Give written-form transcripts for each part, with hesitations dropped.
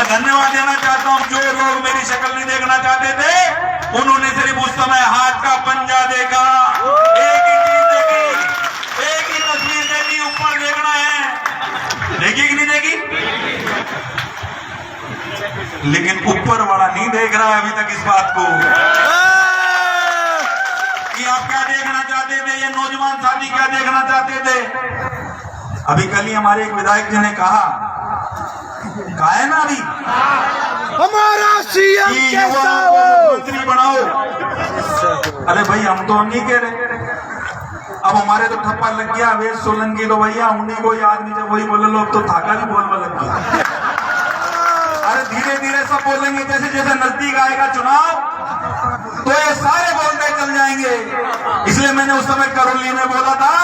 धन्यवाद देना चाहता हूं। जो लोग मेरी शक्ल नहीं देखना चाहते थे उन्होंने सिर्फ उस समय हाथ का पंजा देखा, एक ही चीज देखी, एक ही तस्वीर देखी, ऊपर देखना है। देखी कि नहीं देखी? लेकिन ऊपर वाला नहीं देख रहा है अभी तक इस बात को कि आप क्या देखना चाहते थे, ये नौजवान साथी क्या देखना चाहते थे। अभी कल ही हमारे एक विधायक जी ने कहा है ना अभी हमारा सीएम कैसा हो, मंत्री बनाओ। अरे भाई हम तो नहीं कह रहे, अब हमारे तो ठप्पा लग गया वे सोलंकी तो भैया उन्हीं को याद नहीं, जब वही बोले लोग तो थाका भी बोलने लग गया। अरे धीरे धीरे सब बोलेंगे, जैसे जैसे नजदीक आएगा चुनाव तो ये सारे बोलते चल जाएंगे। इसलिए मैंने उस समय करौली में बोला था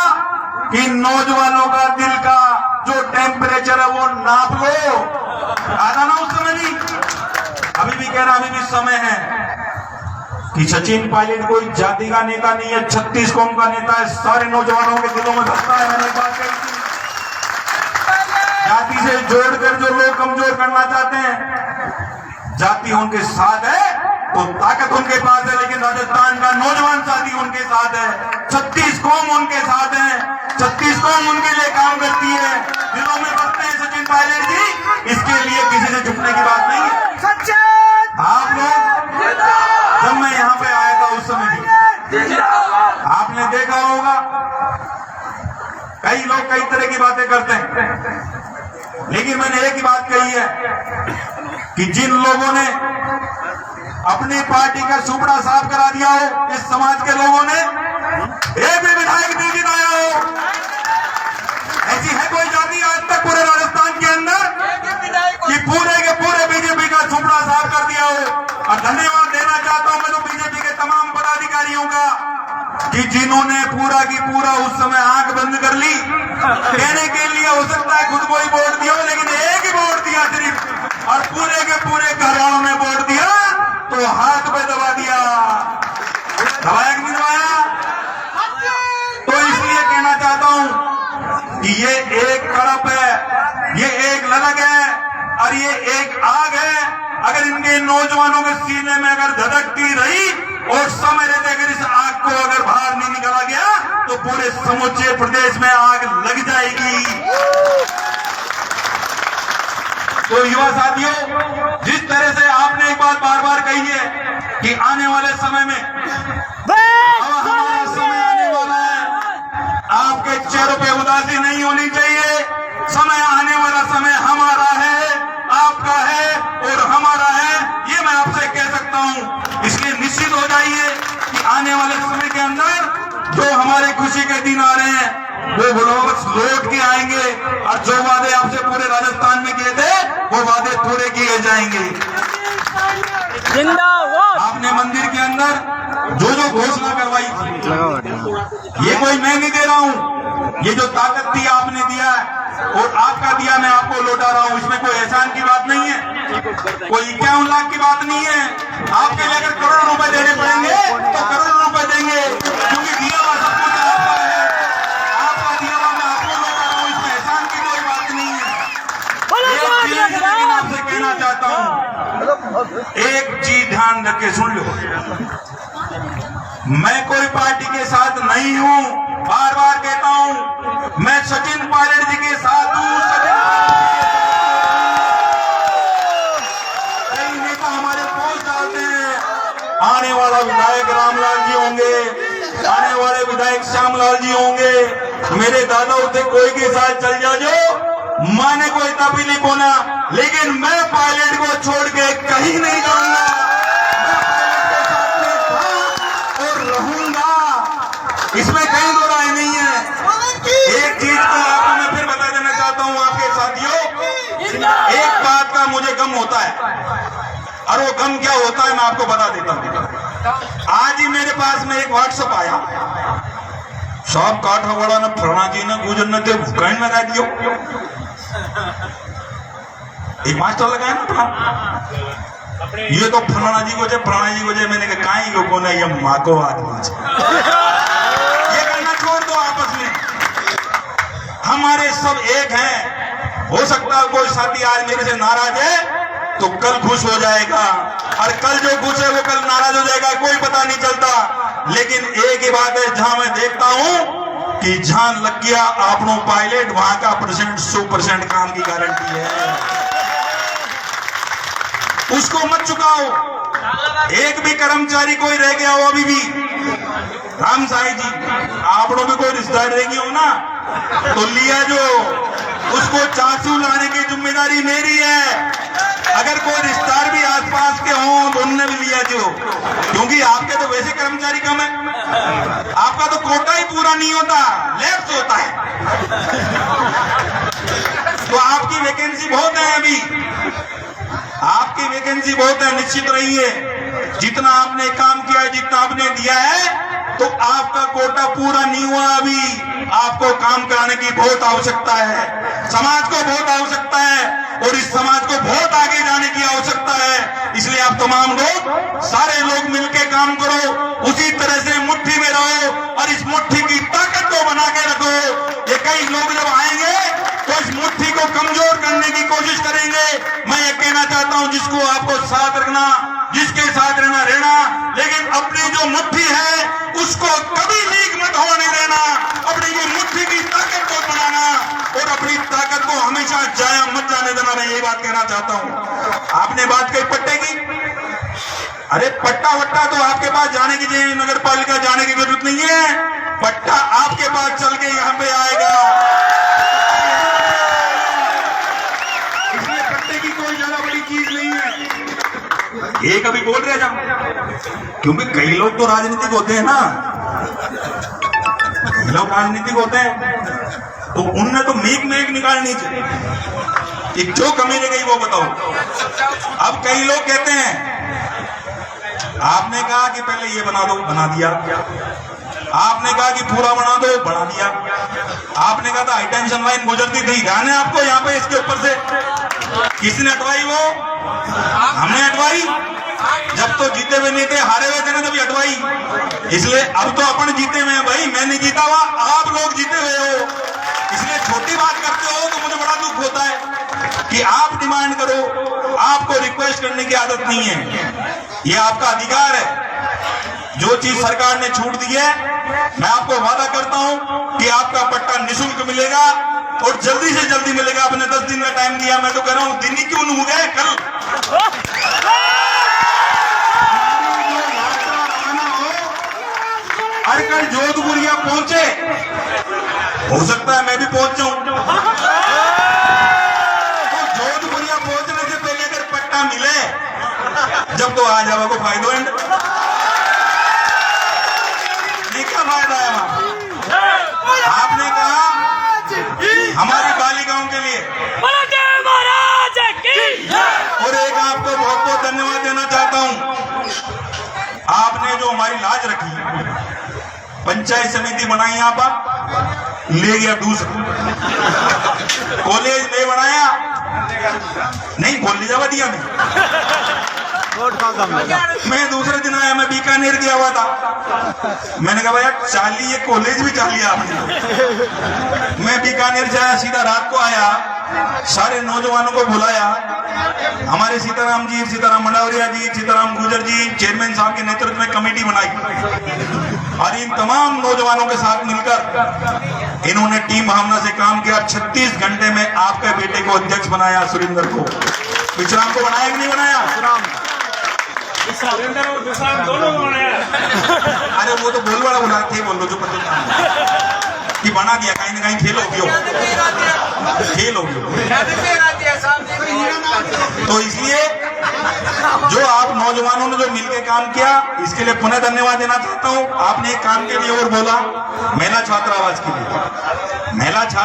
कि नौजवानों का दिल का जो टेम्परेचर है वो नाप लो। आधा ना उस समय नहीं, अभी भी कह रहा, अभी भी समय है कि सचिन पायलट कोई जाति का नेता नहीं है, 36 कौम का नेता है, सारे नौजवानों के दिलों में धसता है। मैंने एक बात कही थी, जाति से जोड़कर जो लोग कमजोर करना चाहते हैं, जाति उनके साथ है तो ताकत उनके पास है, लेकिन राजस्थान का नौजवान साथी उनके साथ है, 36 कौम उनके साथ है, 36 कौम उनके लिए काम करती है, दिलों में बसते हैं सचिन पायलट जी। इसके लिए किसी से झुकने की बात नहीं है। आप लोग जब मैं यहाँ पे आया था उस समय भी आपने देखा होगा कई लोग कई तरह की बातें करते हैं, लेकिन मैंने एक ही बात कही है कि जिन लोगों ने अपनी पार्टी का सुपड़ा साफ करा दिया हो, इस समाज के लोगों ने एक भी विधायक नहीं जिताया हो, ऐसी है कोई जाति आज तक पूरे राजस्थान के अंदर कि पूरे के पूरे बीजेपी का सुपड़ा साफ कर दिया हो। और धन्यवाद देना चाहता हूं मैं तो बीजेपी के तमाम पदाधिकारियों का कि जिन्होंने पूरा की पूरा उस समय आंख बंद कर ली। कहने के लिए हो सकता है खुद को ही वोट दिया, लेकिन एक ही वोट दिया सिर्फ, और पूरे के पूरे घर वालों ने वोट दिया तो हाथ पे दबा दिया, दबाया कि नहीं दबाया? तो इसलिए कहना चाहता हूं कि ये एक कड़प है, ये एक ललक है और ये एक आग है। अगर इनके नौजवानों के सीने में अगर धधकती रही और समय रहते अगर इस आग को अगर बाहर नहीं निकाला गया तो पूरे समूचे प्रदेश में आग लग जाएगी। तो युवा साथियों, जिस तरह से आपने एक बात बार बार कही है कि आने वाले समय में हमारा समय आने वाला है, आपके चेहरों पे उदासी नहीं होनी चाहिए। समय आने वाला समय हमारा है, आपका है और हमारा है, ये मैं आपसे कह सकता हूं। इसलिए निश्चित हो जाइए कि आने वाले समय के अंदर जो हमारे खुशी के दिन आ रहे हैं वो लौट के आएंगे और जो वादे आपसे पूरे राजस्थान में किए थे वो वादे पूरे किए जाएंगे। आपने मंदिर के अंदर जो घोषणा करवाई थी, ये कोई मैं नहीं दे रहा हूं, ये जो ताकत थी आपने दिया है और आपका दिया मैं आपको लौटा रहा हूं। इसमें कोई एहसान की बात नहीं है, कोई 51 लाख की बात नहीं है। आपके लिए अगर करोड़ों रुपए देने पड़ेंगे तो करोड़ों रुपए देंगे, क्योंकि दिया हुआ सब कुछ आपका है, आपका दिया हुआ मैं आपको लौटा रहा हूं, इसमें एहसान की कोई बात नहीं है। लेकिन आपसे कहना चाहता हूं, एक चीज ध्यान रख के सुन लो, मैं कोई पार्टी के साथ नहीं हूं, बार बार कहता हूं, मैं सचिन पायलट जी के साथ हूं। कई नेता हमारे पोस्ट डालते हैं, आने वाला विधायक रामलाल जी होंगे, आने वाले विधायक श्यामलाल जी होंगे, मेरे दादा उसे कोई के साथ चल जाओ, माने कोई तबीली बोला, लेकिन मैं पायलट को छोड़ के कहीं नहीं जाऊंगा, और रहूंगा, इसमें कहीं दो राय नहीं है। एक चीज को आपको मैं फिर बता देना चाहता हूं आपके साथियों, एक बात का मुझे गम होता है और वो गम क्या होता है मैं आपको बता देता हूं। आज ही मेरे पास में एक व्हाट्सएप आया, सब काठवाड़ा ने फरणा जी ने गुजरने थे भूकाइन लगा दियो, एक मास्टर लगाया ना, ये तो फलाना जी को फलाना जी को मैंने कहा काई लोगों ने ये माँ को आदमी ये करना छोड़ दो। आपस में हमारे सब एक हैं। हो सकता है कोई साथी आज मेरे से नाराज है, तो कल खुश हो जाएगा, और कल जो खुश है वो कल नाराज हो जाएगा, कोई पता नहीं चलता। लेकिन एक ही बात है, जहां मैं देखता हूं कि जहां लग गया आपनो पायलट, वहां का 100% काम की गारंटी है। उसको मत चुकाओ। एक भी कर्मचारी कोई रह गया हो अभी भी, राम साई जी आप लोग में कोई रिश्तेदार रह गया हो ना, तो लिया जो उसको चासू लाने की जिम्मेदारी मेरी है। अगर कोई रिश्तेदार भी आसपास के हों तो उनने भी लिया जो, क्योंकि आपके तो वैसे कर्मचारी कम है, आपका तो कोटा ही पूरा नहीं होता, लैप्स होता है। तो आपकी वैकेंसी बहुत है, अभी आपकी वैकेंसी बहुत है। निश्चित रहिए, जितना आपने काम किया है, जितना आपने दिया है, तो आपका कोटा पूरा नहीं हुआ। अभी आपको काम कराने की बहुत आवश्यकता है, समाज को बहुत आवश्यकता है, और इस समाज को बहुत आगे जाने की आवश्यकता है। इसलिए आप तमाम लोग, सारे लोग मिलकर काम करो, उसी तरह से मुट्ठी में रहो, और इस मुट्ठी की ताकत को बना के रखो। ये कई लोग जब आएंगे तो इस मुट्ठी को कमजोर करने की कोशिश करेंगे। मैं ये कहना चाहता हूं, जिसको आपको साथ रखना, जिसके साथ रहना, लेकिन अपनी जो मुट्ठी है उसको कभी लीक मत होने देना। अपनी ये मुट्ठी की ताकत को बनाना, और अपनी ताकत को हमेशा जाया मत जाने देना। मैं यही बात कहना चाहता हूं। आपने बात कही पट्टे की, अरे पट्टा वट्टा तो आपके पास जाने की, नगर पालिका जाने की जरूरत नहीं है। पट्टा आपके पास चल के यहाँ पे आएगा। इसलिए पट्टे की कोई ज्यादा बड़ी चीज नहीं है। एक अभी बोल रहे जब, क्योंकि कई लोग तो राजनीतिक होते हैं ना, कई लोग राजनीतिक होते हैं, तो उनने तो मेक निकालनी चाहिए कि जो कमी रह गई वो बताओ। अब कई लोग कहते हैं, आपने कहा कि पहले ये बना दो, बना दिया। आपने कहा कि पूरा बना दो, बना दिया। आपने कहा था हाई टेंशन लाइन गुजरती थी, ध्यान है आपको यहाँ पे, इसके ऊपर से किसने हटवाई? वो हमने हटवाई। जब तो जीते हुए नहीं थे, हारे हुए थे ना, तभी हटवाई। इसलिए अब तो अपन जीते हुए हैं भाई, मैं नहीं जीता हुआ, आप लोग जीते हुए हो। इसलिए छोटी बात करते हो तो मुझे बड़ा दुख होता है कि आप डिमांड करो, आपको रिक्वेस्ट करने की आदत नहीं है। ये आपका अधिकार है। जो चीज सरकार ने छूट दी है, मैं आपको वादा करता हूं कि आपका पट्टा निःशुल्क मिलेगा, और जल्दी से जल्दी मिलेगा। आपने 10 दिन का टाइम दिया, मैं तो कह रहा हूं दिन ही क्यों हो गए, कल अरे कल जोधपुरिया पहुंचे, हो सकता है मैं भी पहुंच जाऊं। तो जोधपुरिया पहुंचने से पहले अगर पट्टा मिले, जब तो आ जाओ को फायदो है, क्या फायदा है वहां? आपने कहा हमारी बालिकाओं के लिए, और एक आपको बहुत बहुत धन्यवाद देना चाहता हूं। आपने जो हमारी लाज रखी, पंचायत समिति बनाई, यहाँ पर ले गया दूसरा, कॉलेज नहीं बनाया, नहीं कॉलेज आवा दिया मैं दूसरे दिन आया, मैं बीकानेर गया हुआ था। मैंने कहा भैया चाली, ये कॉलेज भी चाली आपने। मैं बीकानेर से आया, सीधा रात को आया, सारे नौजवानों को बुलाया। हमारे सीताराम जी, सीताराम मंडावरिया जी, सीताराम गुजर जी, चेयरमैन साहब के नेतृत्व में कमेटी बनाई, और इन तमाम नौजवानों के साथ मिलकर इन्होंने टीम भावना से काम किया। 36 घंटे में आपके बेटे को अध्यक्ष बनाया, सुरेंद्र को। विश्राम को बनाया कि नहीं बनाया? दोनों बनाया। अरे वो तो बोल वाला बोला थे, बोल लो जो पता कि बना दिया, कहीं ना कहीं खेल हो गया, खेल हो गया। तो इसलिए जो आप नौजवानों ने जो मिलकर काम किया, इसके लिए पुनः धन्यवाद देना चाहता हूं। आपने एक काम के लिए और बोला, महिला छात्रावास के लिए, महिला छात्र